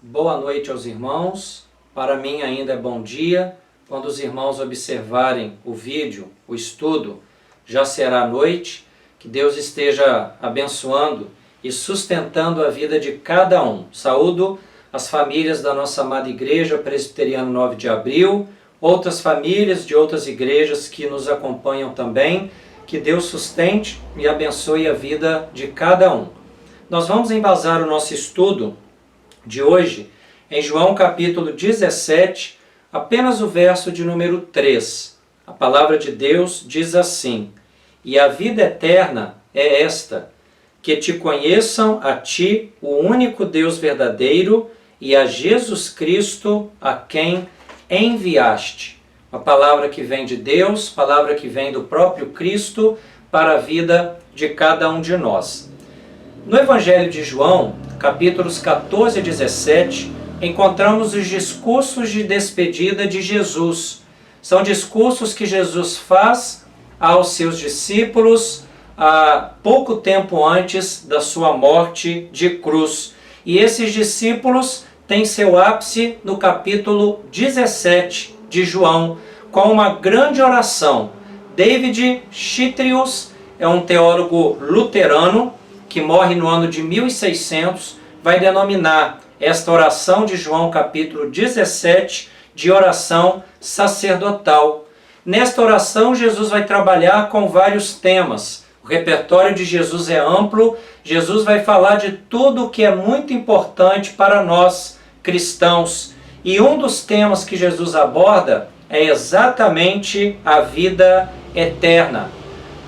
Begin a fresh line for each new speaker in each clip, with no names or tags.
Boa noite aos irmãos. Para mim ainda é bom dia. Quando os irmãos observarem o vídeo, o estudo, já será noite. Que Deus esteja abençoando e sustentando a vida de cada um. Saúdo as famílias da nossa amada Igreja Presbiteriana 9 de Abril, outras famílias de outras igrejas que nos acompanham também. Que Deus sustente e abençoe a vida de cada um. Nós vamos embasar o nosso estudo de hoje em João capítulo 17, apenas o verso de número 3. A palavra de Deus diz assim: E a vida eterna é esta, que te conheçam a ti, o único Deus verdadeiro, e a Jesus Cristo, a quem enviaste. Uma palavra que vem de Deus, palavra que vem do próprio Cristo para a vida de cada um de nós. No Evangelho de João, capítulos 14 e 17, encontramos os discursos de despedida de Jesus. São discursos que Jesus faz aos seus discípulos há pouco tempo antes da sua morte de cruz. E esses discípulos têm seu ápice no capítulo 17 de João, com uma grande oração. David Chytrius é um teólogo luterano que morre no ano de 1600, vai denominar esta oração de João capítulo 17 de oração sacerdotal. Nesta oração, Jesus vai trabalhar com vários temas. O repertório de Jesus é amplo. Jesus vai falar de tudo o que é muito importante para nós cristãos. E um dos temas que Jesus aborda é exatamente a vida eterna.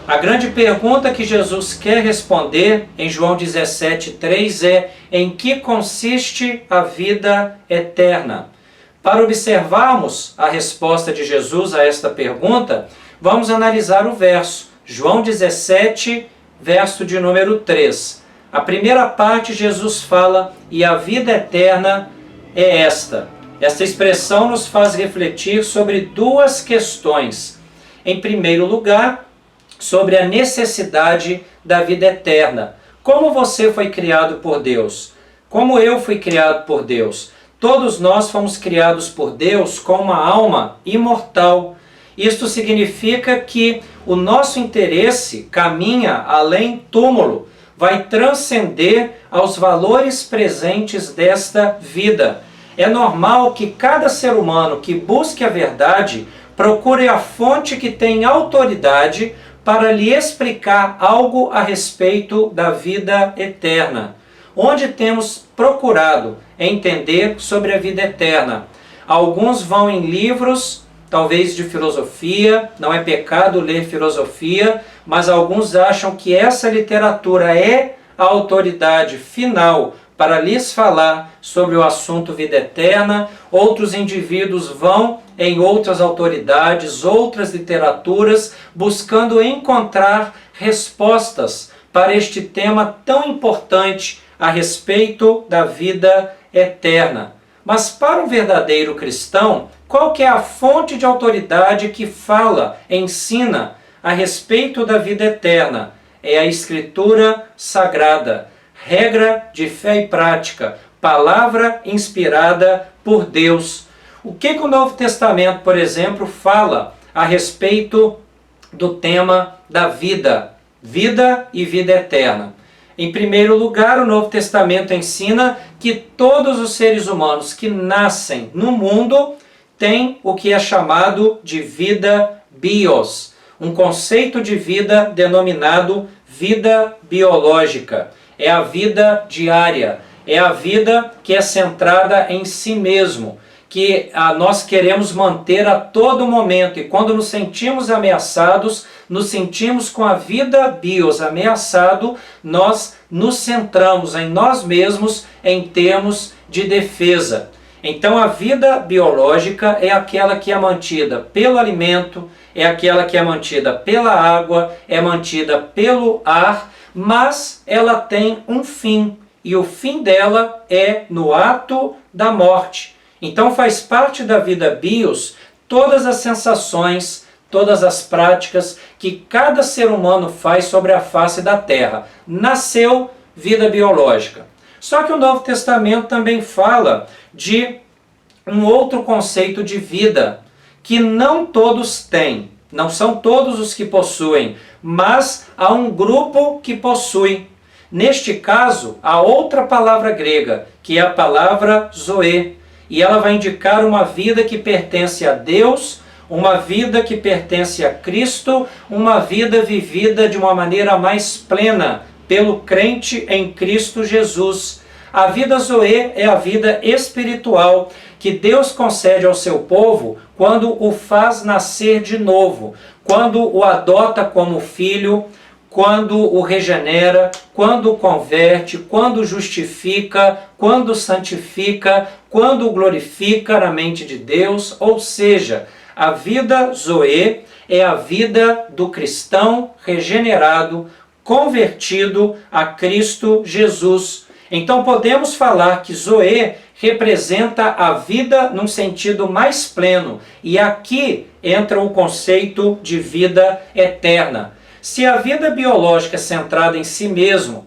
A grande pergunta que Jesus quer responder em João 17,3 é: em que consiste a vida eterna? Para observarmos a resposta de Jesus a esta pergunta, vamos analisar o verso. João 17, verso de número 3. A primeira parte, Jesus fala: e a vida eterna é esta. Esta expressão nos faz refletir sobre duas questões. Em primeiro lugar, sobre a necessidade da vida eterna. Como você foi criado por Deus? Como eu fui criado por Deus? Todos nós fomos criados por Deus com uma alma imortal. Isto significa que o nosso interesse caminha além túmulo, vai transcender aos valores presentes desta vida. É normal que cada ser humano que busque a verdade procure a fonte que tem autoridade para lhe explicar algo a respeito da vida eterna. Onde temos procurado entender sobre a vida eterna? Alguns vão em livros, talvez de filosofia, não é pecado ler filosofia, mas alguns acham que essa literatura é a autoridade final para lhes falar sobre o assunto vida eterna. Outros indivíduos vão em outras autoridades, outras literaturas, buscando encontrar respostas para este tema tão importante a respeito da vida eterna. Mas para um verdadeiro cristão, qual que é a fonte de autoridade que fala, ensina a respeito da vida eterna? É a Escritura Sagrada, regra de fé e prática, palavra inspirada por Deus. O que o Novo Testamento, por exemplo, fala a respeito do tema da vida? Vida e vida eterna. Em primeiro lugar, o Novo Testamento ensina que todos os seres humanos que nascem no mundo têm o que é chamado de vida bios, um conceito de vida denominado vida biológica. É a vida diária, é a vida que é centrada em si mesmo, que nós queremos manter a todo momento. E quando nos sentimos ameaçados, nos sentimos com a vida bios ameaçado, nós nos centramos em nós mesmos em termos de defesa. Então a vida biológica é aquela que é mantida pelo alimento, é aquela que é mantida pela água, é mantida pelo ar, mas ela tem um fim, e o fim dela é no ato da morte. Então faz parte da vida bios todas as sensações, todas as práticas que cada ser humano faz sobre a face da terra. Nasceu, vida biológica. Só que o Novo Testamento também fala de um outro conceito de vida, que não todos têm, não são todos os que possuem, mas há um grupo que possui. Neste caso, há outra palavra grega, que é a palavra zoe, e ela vai indicar uma vida que pertence a Deus, uma vida que pertence a Cristo, uma vida vivida de uma maneira mais plena pelo crente em Cristo Jesus. A vida zoe é a vida espiritual que Deus concede ao seu povo quando o faz nascer de novo, quando o adota como filho, quando o regenera, quando o converte, quando o justifica, quando o santifica, quando o glorifica na mente de Deus. Ou seja, a vida zoe é a vida do cristão regenerado, convertido a Cristo Jesus. Então podemos falar que zoe representa a vida num sentido mais pleno, e aqui entra o conceito de vida eterna. Se a vida biológica é centrada em si mesma,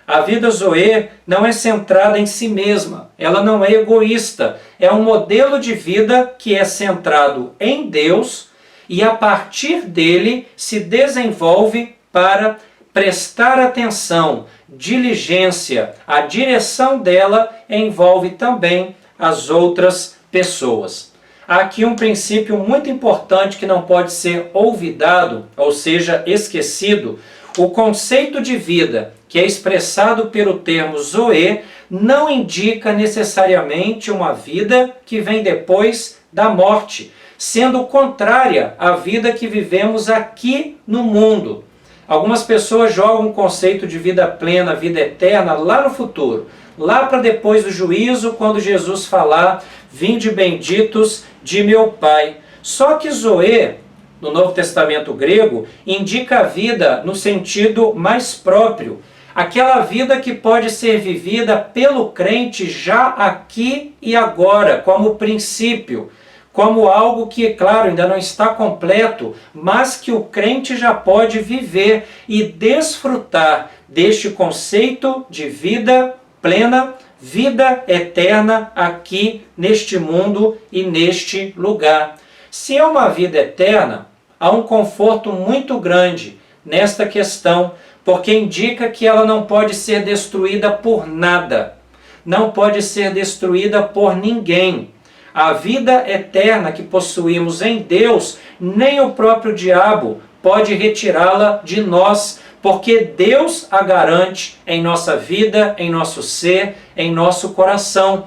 a vida zoe não é centrada em si mesma, ela não é egoísta, é um modelo de vida que é centrado em Deus e a partir dele se desenvolve para prestar atenção, diligência, a direção dela envolve também as outras pessoas. Há aqui um princípio muito importante que não pode ser olvidado, ou seja, esquecido. O conceito de vida, que é expressado pelo termo zoe, não indica necessariamente uma vida que vem depois da morte, sendo contrária à vida que vivemos aqui no mundo. Algumas pessoas jogam o conceito de vida plena, vida eterna, lá no futuro, lá para depois do juízo, quando Jesus falar, vinde benditos de meu Pai. Só que zoe, no Novo Testamento grego, indica a vida no sentido mais próprio, aquela vida que pode ser vivida pelo crente já aqui e agora, como princípio, como algo que, claro, ainda não está completo, mas que o crente já pode viver e desfrutar deste conceito de vida plena, vida eterna aqui neste mundo e neste lugar. Se é uma vida eterna, há um conforto muito grande nesta questão, porque indica que ela não pode ser destruída por nada, não pode ser destruída por ninguém. A vida eterna que possuímos em Deus, nem o próprio diabo pode retirá-la de nós, porque Deus a garante em nossa vida, em nosso ser, em nosso coração.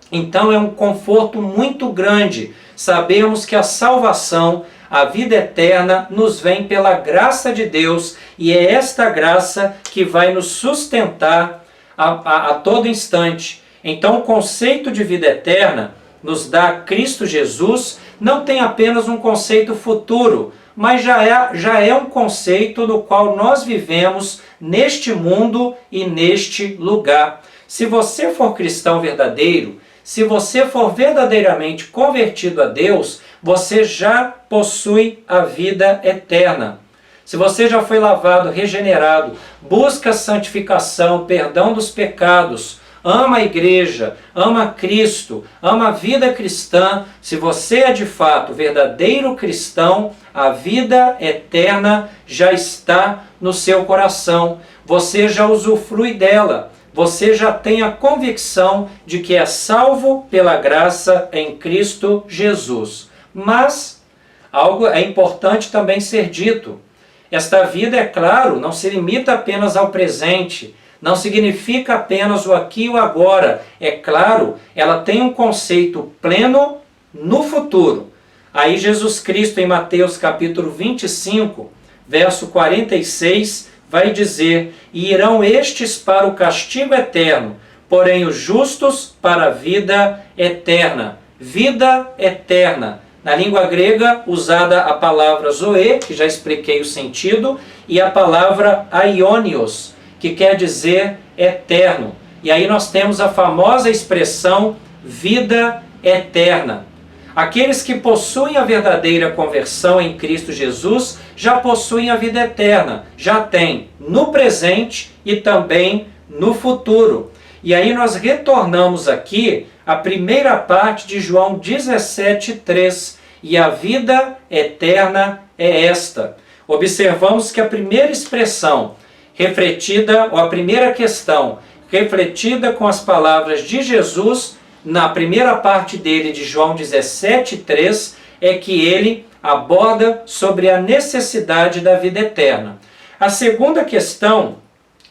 Então é um conforto muito grande sabermos que a salvação, a vida eterna, nos vem pela graça de Deus, e é esta graça que vai nos sustentar a todo instante. Então o conceito de vida eterna nos dá Cristo Jesus, não tem apenas um conceito futuro, mas já é um conceito no qual nós vivemos neste mundo e neste lugar. Se você for cristão verdadeiro, se você for verdadeiramente convertido a Deus, você já possui a vida eterna. Se você já foi lavado, regenerado, busca santificação, perdão dos pecados, ama a igreja, ama Cristo, ama a vida cristã, se você é de fato verdadeiro cristão, a vida eterna já está no seu coração. Você já usufrui dela. Você já tem a convicção de que é salvo pela graça em Cristo Jesus. Mas algo é importante também ser dito. Esta vida, é claro, não se limita apenas ao presente, não significa apenas o aqui e o agora. É claro, ela tem um conceito pleno no futuro. Aí Jesus Cristo, em Mateus capítulo 25, verso 46, vai dizer: e irão estes para o castigo eterno, porém os justos para a vida eterna. Vida eterna. Na língua grega, usada a palavra zoe, que já expliquei o sentido, e a palavra aionios, que quer dizer eterno. E aí nós temos a famosa expressão vida eterna. Aqueles que possuem a verdadeira conversão em Cristo Jesus já possuem a vida eterna, já têm no presente e também no futuro. E aí nós retornamos aqui à primeira parte de João 17:3, e a vida eterna é esta. Observamos que a primeira expressão refletida, ou a primeira questão refletida com as palavras de Jesus, na primeira parte dele de João 17:3, é que ele aborda sobre a necessidade da vida eterna. A segunda questão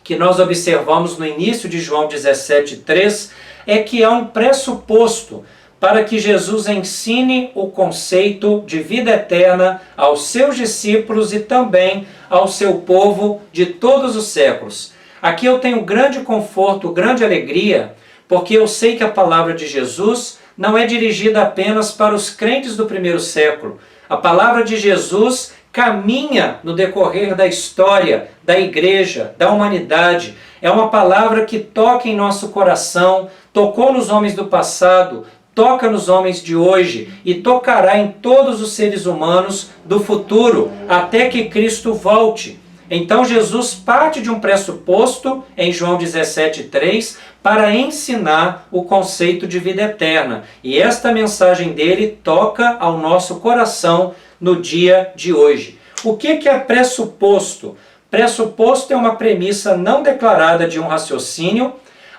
que nós observamos no início de João 17:3 é que há um pressuposto para que Jesus ensine o conceito de vida eterna aos seus discípulos e também ao seu povo de todos os séculos. Aqui eu tenho grande conforto, grande alegria, porque eu sei que a palavra de Jesus não é dirigida apenas para os crentes do primeiro século. A palavra de Jesus caminha no decorrer da história, da igreja, da humanidade. É uma palavra que toca em nosso coração, tocou nos homens do passado, toca nos homens de hoje e tocará em todos os seres humanos do futuro, até que Cristo volte. Então Jesus parte de um pressuposto, em João 17:3, para ensinar o conceito de vida eterna. E esta mensagem dele toca ao nosso coração no dia de hoje. O que é pressuposto? Pressuposto é uma premissa não declarada de um raciocínio,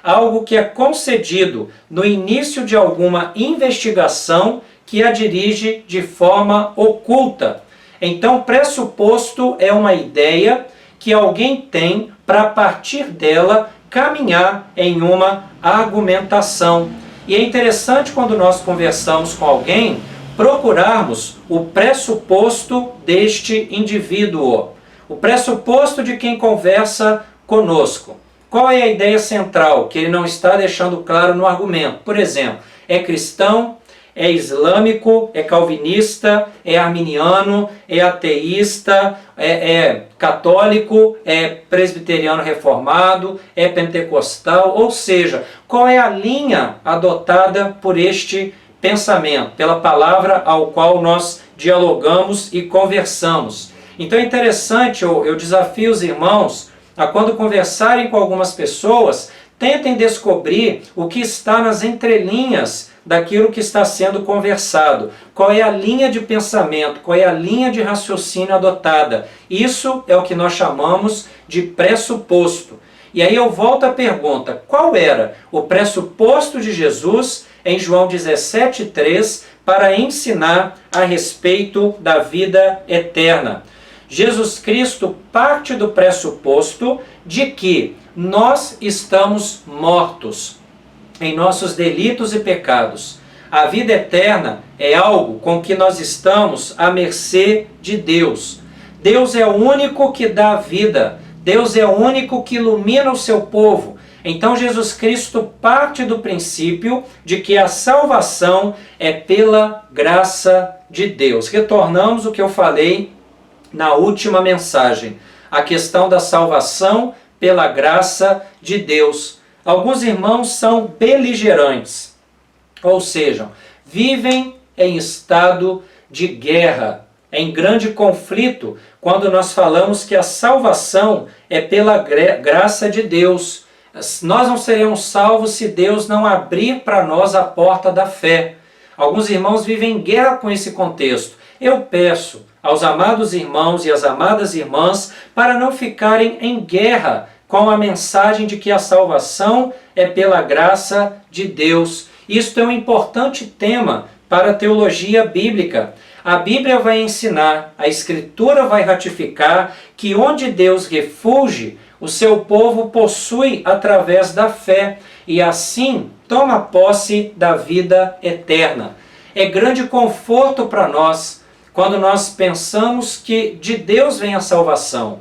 algo que é concedido no início de alguma investigação que a dirige de forma oculta. Então, pressuposto é uma ideia que alguém tem para, a partir dela, caminhar em uma argumentação. E é interessante, quando nós conversamos com alguém, procurarmos o pressuposto deste indivíduo, o pressuposto de quem conversa conosco. Qual é a ideia central que ele não está deixando claro no argumento? Por exemplo, é cristão, é islâmico, é calvinista, é arminiano, é ateísta, é católico, é presbiteriano reformado, é pentecostal, ou seja, qual é a linha adotada por este pensamento, pela palavra ao qual nós dialogamos e conversamos. Então é interessante, eu desafio os irmãos a, quando conversarem com algumas pessoas, tentem descobrir o que está nas entrelinhas daquilo que está sendo conversado. Qual é a linha de pensamento, qual é a linha de raciocínio adotada. Isso é o que nós chamamos de pressuposto. E aí eu volto à pergunta, qual era o pressuposto de Jesus em João 17:3 para ensinar a respeito da vida eterna? Jesus Cristo parte do pressuposto de que nós estamos mortos em nossos delitos e pecados. A vida eterna é algo com que nós estamos à mercê de Deus. Deus é o único que dá a vida. Deus é o único que ilumina o seu povo. Então Jesus Cristo parte do princípio de que a salvação é pela graça de Deus. Retornamos o que eu falei na última mensagem, a questão da salvação pela graça de Deus. Alguns irmãos são beligerantes, ou seja, vivem em estado de guerra, em grande conflito, quando nós falamos que a salvação é pela graça de Deus. Nós não seremos salvos se Deus não abrir para nós a porta da fé. Alguns irmãos vivem em guerra com esse contexto. Eu peço aos amados irmãos e às amadas irmãs para não ficarem em guerra com a mensagem de que a salvação é pela graça de Deus. Isto é um importante tema para a teologia bíblica. A Bíblia vai ensinar, a Escritura vai ratificar que onde Deus refulge, o seu povo possui através da fé e assim toma posse da vida eterna. É grande conforto para nós quando nós pensamos que de Deus vem a salvação,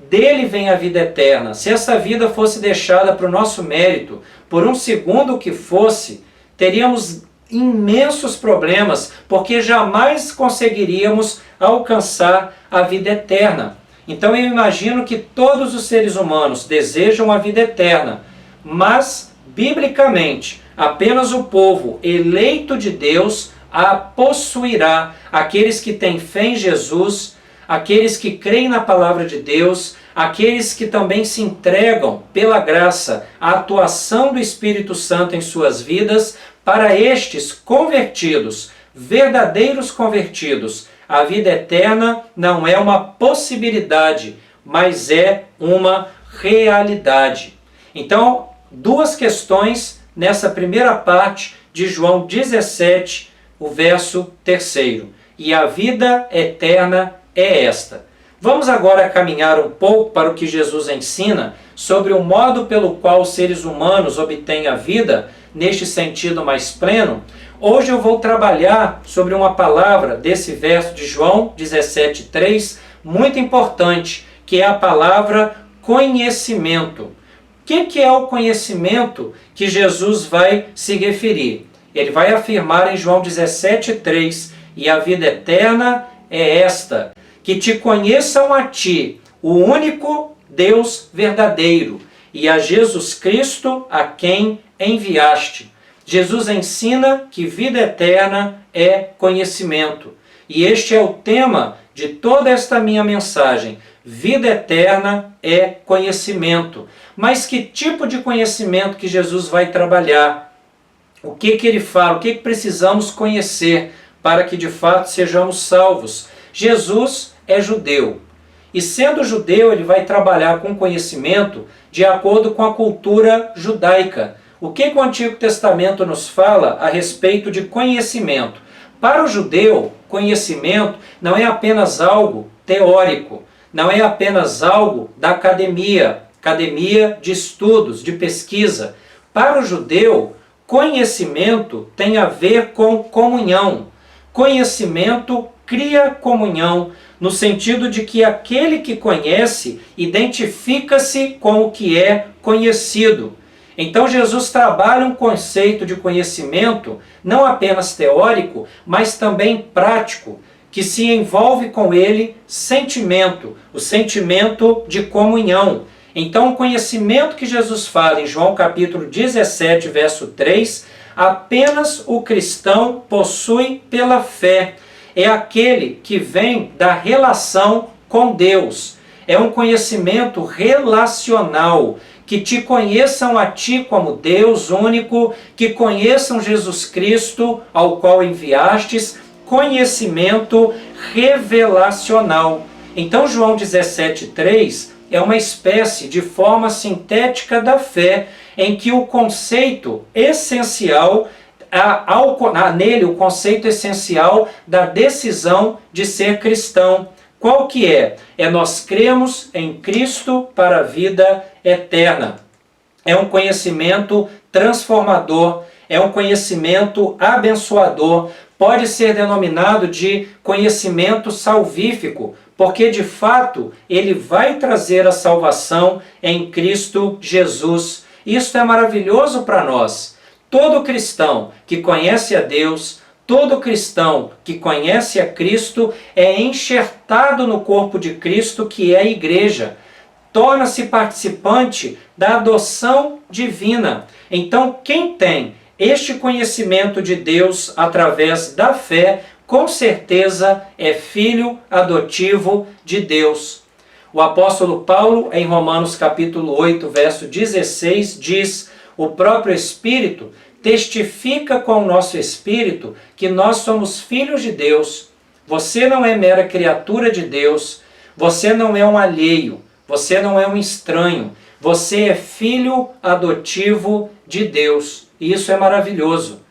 dele vem a vida eterna. Se essa vida fosse deixada para o nosso mérito, por um segundo que fosse, teríamos imensos problemas, porque jamais conseguiríamos alcançar a vida eterna. Então eu imagino que todos os seres humanos desejam a vida eterna, mas, biblicamente, apenas o povo eleito de Deus a possuirá. Aqueles que têm fé em Jesus, aqueles que creem na palavra de Deus, aqueles que também se entregam pela graça à atuação do Espírito Santo em suas vidas. Para estes convertidos, verdadeiros convertidos, a vida eterna não é uma possibilidade, mas é uma realidade. Então, duas questões nessa primeira parte de João 17, o verso 3. E a vida eterna é esta. Vamos agora caminhar um pouco para o que Jesus ensina sobre o modo pelo qual os seres humanos obtêm a vida, neste sentido mais pleno. Hoje eu vou trabalhar sobre uma palavra desse verso de João 17:3, muito importante, que é a palavra conhecimento. O que é o conhecimento que Jesus vai se referir? Ele vai afirmar em João 17:3, e a vida eterna é esta, que te conheçam a ti, o único Deus verdadeiro, e a Jesus Cristo, a quem enviaste. Jesus ensina que vida eterna é conhecimento. E este é o tema de toda esta minha mensagem. Vida eterna é conhecimento. Mas que tipo de conhecimento que Jesus vai trabalhar? O que ele fala? O que precisamos conhecer para que de fato sejamos salvos? Jesus é judeu. E sendo judeu, ele vai trabalhar com conhecimento de acordo com a cultura judaica. O que o Antigo Testamento nos fala a respeito de conhecimento? Para o judeu, conhecimento não é apenas algo teórico, não é apenas algo da academia de estudos, de pesquisa. Para o judeu, conhecimento tem a ver com comunhão. Conhecimento cria comunhão, no sentido de que aquele que conhece identifica-se com o que é conhecido. Então Jesus trabalha um conceito de conhecimento não apenas teórico, mas também prático, que se envolve com ele sentimento, o sentimento de comunhão. Então o conhecimento que Jesus fala em João capítulo 17, verso 3, apenas o cristão possui pela fé. É aquele que vem da relação com Deus. É um conhecimento relacional, que te conheçam a ti como Deus único, que conheçam Jesus Cristo, ao qual enviastes, conhecimento revelacional. Então João 17:3 é uma espécie de forma sintética da fé, em que o conceito essencial, nele o conceito essencial da decisão de ser cristão. Qual que é? É nós cremos em Cristo para a vida eterna. É um conhecimento transformador, é um conhecimento abençoador, pode ser denominado de conhecimento salvífico, porque de fato ele vai trazer a salvação em Cristo Jesus. Isso é maravilhoso para nós. Todo cristão que conhece a Deus, todo cristão que conhece a Cristo é enxertado no corpo de Cristo, que é a igreja. Torna-se participante da adoção divina. Então, quem tem este conhecimento de Deus através da fé, com certeza é filho adotivo de Deus. O apóstolo Paulo, em Romanos capítulo 8, verso 16, diz: o próprio Espírito testifica com o nosso espírito que nós somos filhos de Deus. Você não é mera criatura de Deus, você não é um alheio, você não é um estranho, você é filho adotivo de Deus. E isso é maravilhoso.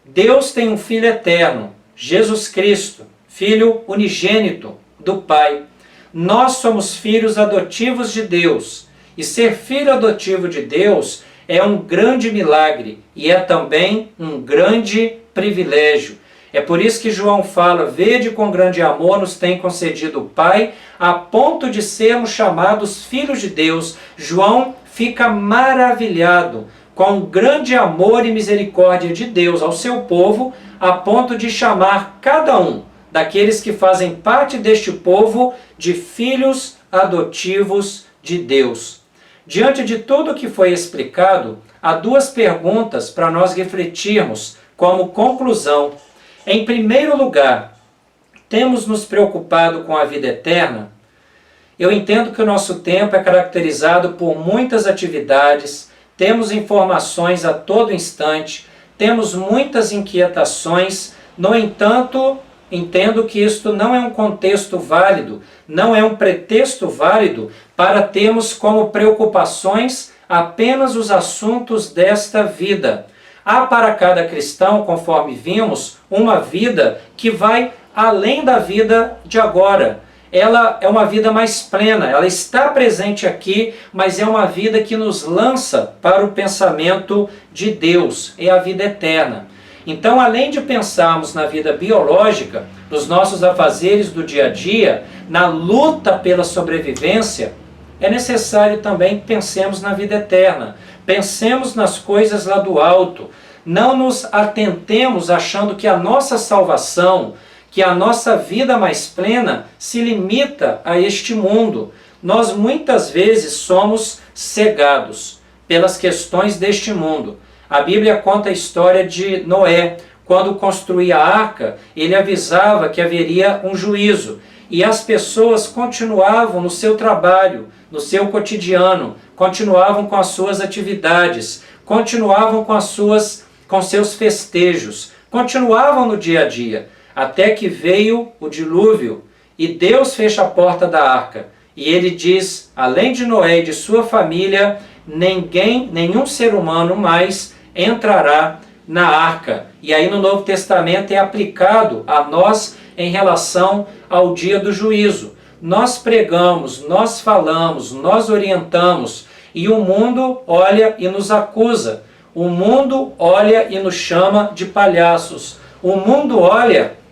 Deus tem um Filho eterno, Jesus Cristo, Filho unigênito do Pai. Nós somos filhos adotivos de Deus. E ser filho adotivo de Deus é um grande milagre e é também um grande privilégio. É por isso que João fala: vede com grande amor nos tem concedido o Pai, a ponto de sermos chamados filhos de Deus. João fica maravilhado com o grande amor e misericórdia de Deus ao seu povo, a ponto de chamar cada um daqueles que fazem parte deste povo de filhos adotivos de Deus. Diante de tudo o que foi explicado, há duas perguntas para nós refletirmos como conclusão. Em primeiro lugar, Temos nos preocupado com a vida eterna? Eu entendo que o nosso tempo é caracterizado por muitas atividades, temos informações a todo instante, temos muitas inquietações. No entanto, entendo que isto não é um contexto válido, não é um pretexto válido para termos como preocupações apenas os assuntos desta vida. Há para cada cristão, conforme vimos, uma vida que vai além da vida de agora. Ela é uma vida mais plena, ela está presente aqui, mas é uma vida que nos lança para o pensamento de Deus, é a vida eterna. Então, além de pensarmos na vida biológica, nos nossos afazeres do dia a dia, na luta pela sobrevivência, é necessário também que pensemos na vida eterna, pensemos nas coisas lá do alto, não nos atentemos achando que a nossa salvação, que a nossa vida mais plena se limita a este mundo. Nós muitas vezes somos cegados pelas questões deste mundo. A Bíblia conta a história de Noé. Quando construía a arca, ele avisava que haveria um juízo. E as pessoas continuavam no seu trabalho, no seu cotidiano, continuavam com as suas atividades, continuavam com seus festejos, continuavam no dia a dia. Até que veio o dilúvio e Deus fecha a porta da arca. E ele diz, além de Noé e de sua família, nenhum ser humano mais entrará na arca. E aí no Novo Testamento é aplicado a nós em relação ao dia do juízo. Nós pregamos, nós falamos, nós orientamos e o mundo olha e nos acusa. O mundo olha e nos chama de palhaços. O mundo olha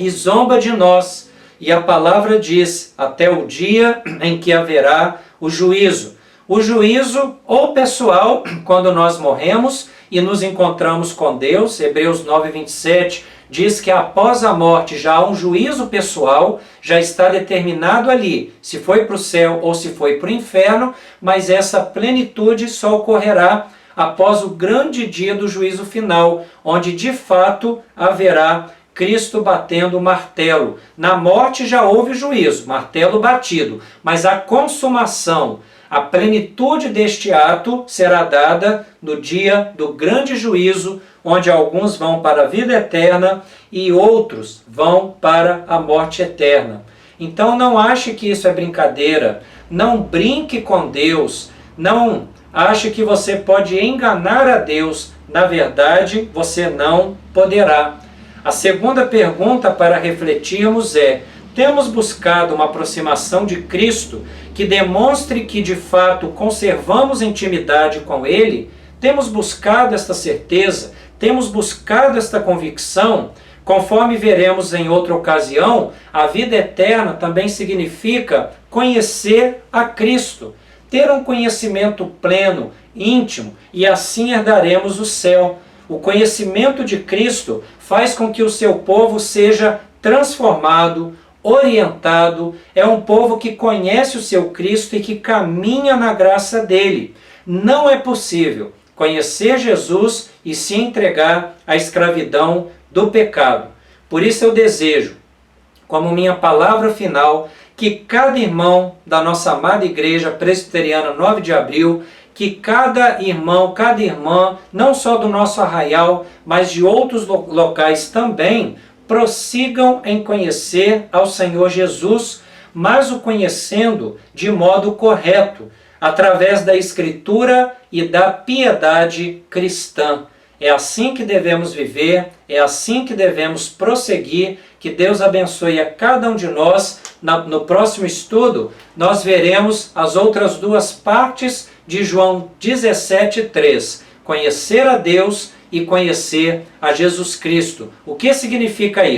e zomba de nós, e a palavra diz, até o dia em que haverá o juízo. O juízo ou pessoal, quando nós morremos e nos encontramos com Deus, Hebreus 9:27 diz que após a morte já há um juízo pessoal, já está determinado ali, se foi para o céu ou se foi para o inferno, mas essa plenitude só ocorrerá após o grande dia do juízo final, onde de fato haverá Cristo batendo o martelo. Na morte já houve juízo, martelo batido, mas a consumação, a plenitude deste ato será dada no dia do grande juízo, onde alguns vão para a vida eterna e outros vão para a morte eterna. Então não ache que isso é brincadeira, não brinque com Deus, não ache que você pode enganar a Deus, na verdade você não poderá. A segunda pergunta para refletirmos é: temos buscado uma aproximação de Cristo que demonstre que de fato conservamos intimidade com Ele? Temos buscado esta certeza? Temos buscado esta convicção? Conforme veremos em outra ocasião, a vida eterna também significa conhecer a Cristo, ter um conhecimento pleno, íntimo, e assim herdaremos o céu. O conhecimento de Cristo faz com que o seu povo seja transformado, orientado, é um povo que conhece o seu Cristo e que caminha na graça dele. Não é possível conhecer Jesus e se entregar à escravidão do pecado. Por isso eu desejo, como minha palavra final, que cada irmão da nossa amada Igreja Presbiteriana 9 de Abril, que cada irmão, cada irmã, não só do nosso arraial, mas de outros locais também, prossigam em conhecer ao Senhor Jesus, mas o conhecendo de modo correto, através da Escritura e da piedade cristã. É assim que devemos viver, é assim que devemos prosseguir. Que Deus abençoe a cada um de nós. No próximo estudo, nós veremos as outras duas partes de João 17:3. Conhecer a Deus e conhecer a Jesus Cristo. O que significa isso?